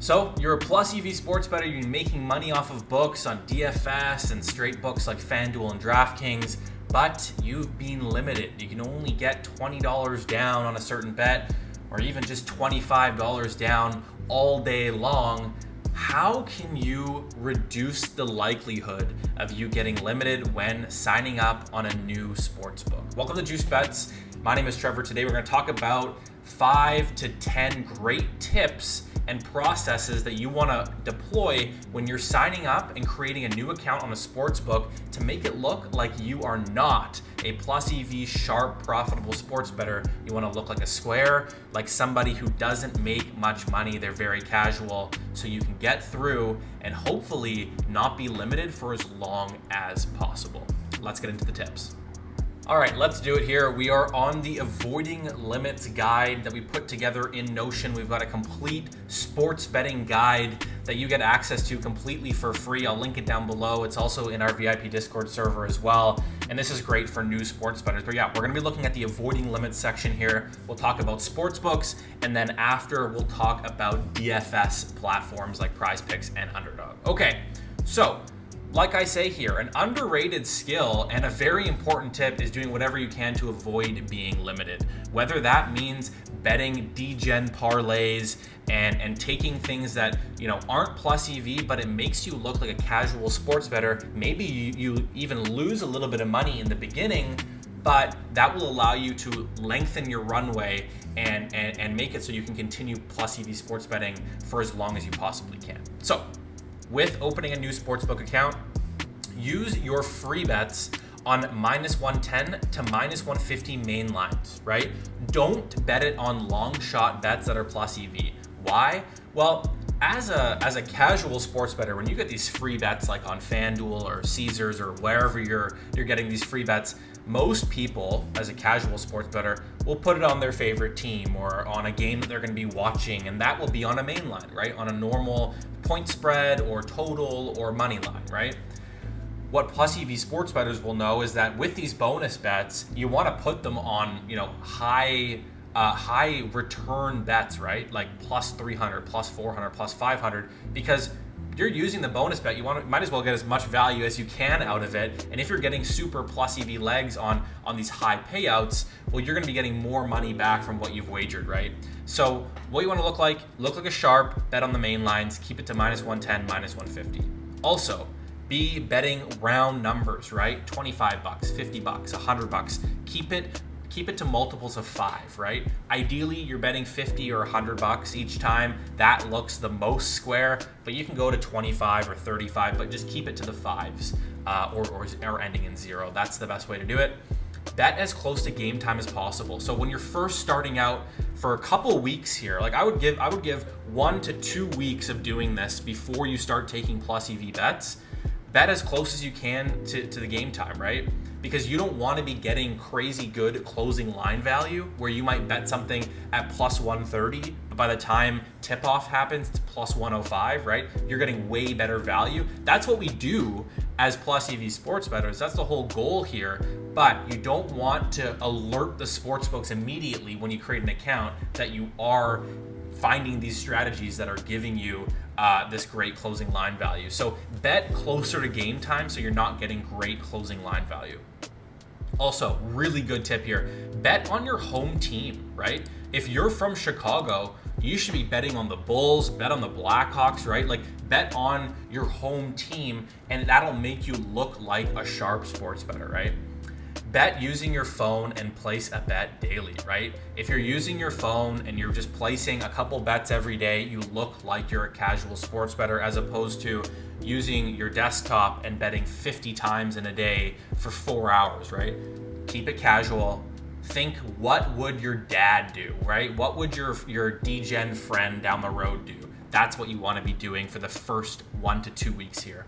So you're a plus EV sports bettor, you're making money off of books on DFS and straight books like FanDuel and DraftKings, but you've been limited. You can only get $20 down on a certain bet, or even just $25 down all day long. How can you reduce the likelihood of you getting limited when signing up on a new sports book? Welcome to Juice Bets. My name is Trevor. Today we're going to talk about 5 to 10 great tips and processes that you want to deploy when you're signing up and creating a new account on a sports book to make it look like you are not a plus EV sharp profitable sports bettor. You want to look like a square, like somebody who doesn't make much money. They're very casual, so you can get through and hopefully not be limited for as long as possible. Let's get into the tips. All right, let's do it here. We are on the Avoiding Limits guide that we put together in Notion. We've got a complete sports betting guide that you get access to completely for free. I'll link it down below. It's also in our VIP Discord server as well. And this is great for new sports bettors. But yeah, we're gonna be looking at the Avoiding Limits section here. We'll talk about sports books, and then after we'll talk about DFS platforms like Prize Picks and Underdog. Okay, so like I say here, an underrated skill and a very important tip is doing whatever you can to avoid being limited. Whether that means betting degen parlays and taking things that aren't plus EV, but it makes you look like a casual sports bettor. Maybe you even lose a little bit of money in the beginning, but that will allow you to lengthen your runway and make it so you can continue plus EV sports betting for as long as you possibly can. So, with opening a new sportsbook account, use your free bets on -110 to -150 main lines, right? Don't bet it on long shot bets that are plus EV. Why? Well, as a casual sports bettor, when you get these free bets like on FanDuel or Caesars or wherever you're getting these free bets, most people, as a casual sports bettor, will put it on their favorite team or on a game that they're going to be watching, and that will be on a main line, right? On a normal point spread or total or money line, right? What plus EV sports bettors will know is that with these bonus bets, you want to put them on, high return bets, right? Like plus 300, plus 400, plus 500, because you're using the bonus bet, might as well get as much value as you can out of it. And if you're getting super plus EV legs on these high payouts, well, you're gonna be getting more money back from what you've wagered, right? So what you wanna look like a sharp, bet on the main lines, keep it to -110, -150. Also, be betting round numbers, right? 25 bucks, 50 bucks, 100 bucks. Keep it to multiples of 5, right? Ideally, you're betting 50 or 100 bucks each time. That looks the most square, but you can go to 25 or 35, but just keep it to the 5s or ending in 0. That's the best way to do it. Bet as close to game time as possible. So when you're first starting out, for a couple weeks here, like I would give 1 to 2 weeks of doing this before you start taking plus EV bets. Bet as close as you can to the game time, right? Because you don't want to be getting crazy good closing line value where you might bet something at plus 130, but by the time tip-off happens, it's plus 105, right? You're getting way better value. That's what we do as plus EV sports bettors. That's the whole goal here, but you don't want to alert the sports books immediately when you create an account that you are finding these strategies that are giving you this great closing line value. So bet closer to game time so you're not getting great closing line value. Also, really good tip here, bet on your home team, right? If you're from Chicago, you should be betting on the Bulls, bet on the Blackhawks, right? Like bet on your home team, and that'll make you look like a sharp sports bettor, right? Bet using your phone and place a bet daily, right? If you're using your phone and you're just placing a couple bets every day, you look like you're a casual sports bettor as opposed to using your desktop and betting 50 times in a day for 4 hours, right? Keep it casual. Think, what would your dad do, right? What would your degen friend down the road do? That's what you want to be doing for the first 1 to 2 weeks here.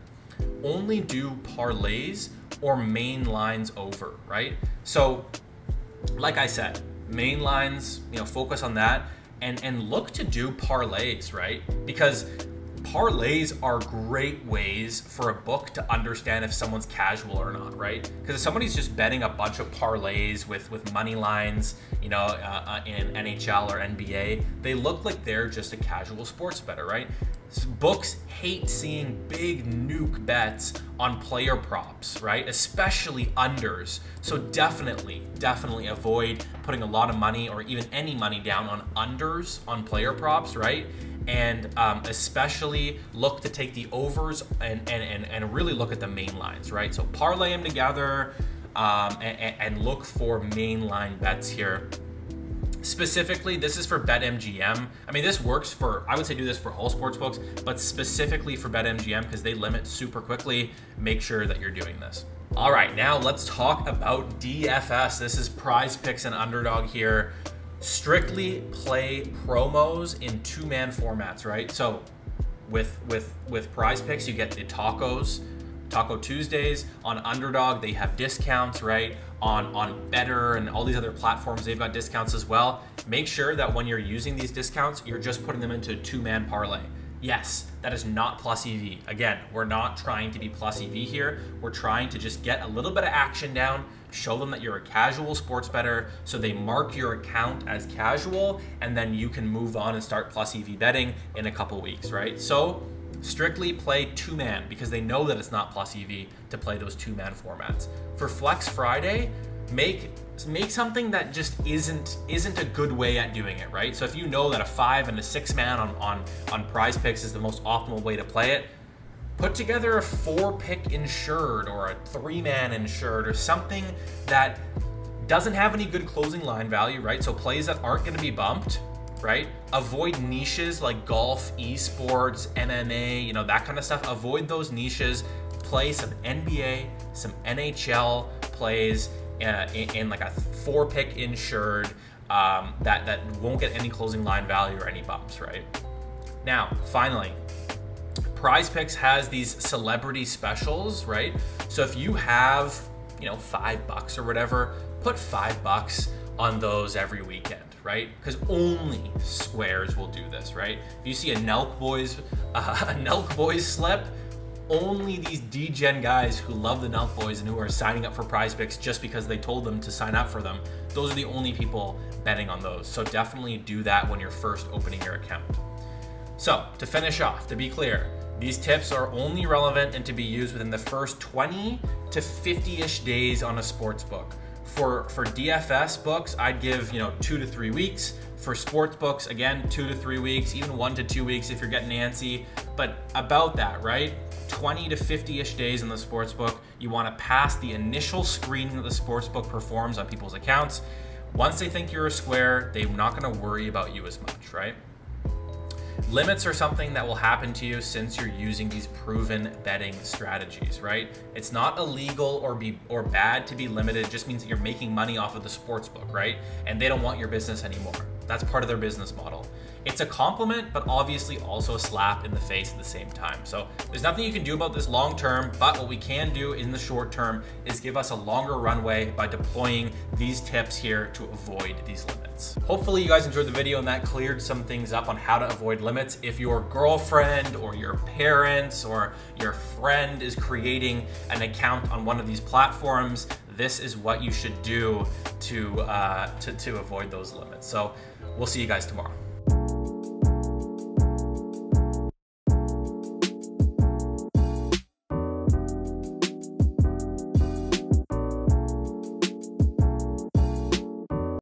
Only do parlays or main lines over, right? So like I said, main lines, focus on that and look to do parlays, right? Because Parlays are great ways for a book to understand if someone's casual or not, right? Because if somebody's just betting a bunch of parlays with money lines, you know, in NHL or NBA, they look like they're just a casual sports bettor, right? Books hate seeing big nuke bets on player props, right? Especially unders. So definitely avoid putting a lot of money or even any money down on unders on player props, right? And especially look to take the overs and really look at the main lines, right? So parlay them together and look for main line bets here. Specifically, this is for BetMGM. I mean, this works for, I would say do this for all sports books, but specifically for BetMGM because they limit super quickly. Make sure that you're doing this. All right, now let's talk about DFS. This is Prize Picks and Underdog here. Strictly play promos in two-man formats, right? So with Prize Picks, you get the tacos, Taco Tuesdays. On Underdog, they have discounts, right? On Better and all these other platforms, they've got discounts as well. Make sure that when you're using these discounts, you're just putting them into a two-man parlay. Yes, that is not plus EV. Again, we're not trying to be plus EV here. We're trying to just get a little bit of action down, show them that you're a casual sports bettor, so they mark your account as casual, and then you can move on and start plus EV betting in a couple weeks, right? So strictly play two-man because they know that it's not plus EV to play those two-man formats. For Flex Friday, make something that just isn't a good way at doing it, right? So if you know that a 5 and a 6-man on Prize Picks is the most optimal way to play it, put together a 4-pick insured or a 3-man insured or something that doesn't have any good closing line value, right? So plays that aren't going to be bumped, right? Avoid niches like golf, esports, MMA, you know, that kind of stuff. Avoid those niches. Play some NBA, some NHL plays in like a 4-pick insured that won't get any closing line value or any bumps, right? Now, finally, Prize Picks has these celebrity specials, right? So if you have, you know, $5 or whatever, put $5 on those every weekend, right? Because only squares will do this, right? If you see a Nelk Boys slip, only these degen guys who love the Nelk Boys and who are signing up for Prize Picks just because they told them to sign up for them, those are the only people betting on those. So definitely do that when you're first opening your account. So to finish off, to be clear, these tips are only relevant and to be used within the first 20 to 50-ish days on a sports book. For DFS books, I'd give 2 to 3 weeks. For sports books, again, 2 to 3 weeks, even 1 to 2 weeks if you're getting antsy. But about that, right? 20 to 50-ish days in the sports book. You want to pass the initial screening that the sports book performs on people's accounts. Once they think you're a square, they're not going to worry about you as much, right? Limits are something that will happen to you since you're using these proven betting strategies, right? It's not illegal or bad to be limited. It just means that you're making money off of the sports book, right? And they don't want your business anymore. That's part of their business model. It's a compliment, but obviously also a slap in the face at the same time. So there's nothing you can do about this long term, but what we can do in the short term is give us a longer runway by deploying these tips here to avoid these limits. Hopefully you guys enjoyed the video and that cleared some things up on how to avoid limits. If your girlfriend or your parents or your friend is creating an account on one of these platforms, this is what you should do to avoid those limits. So we'll see you guys tomorrow.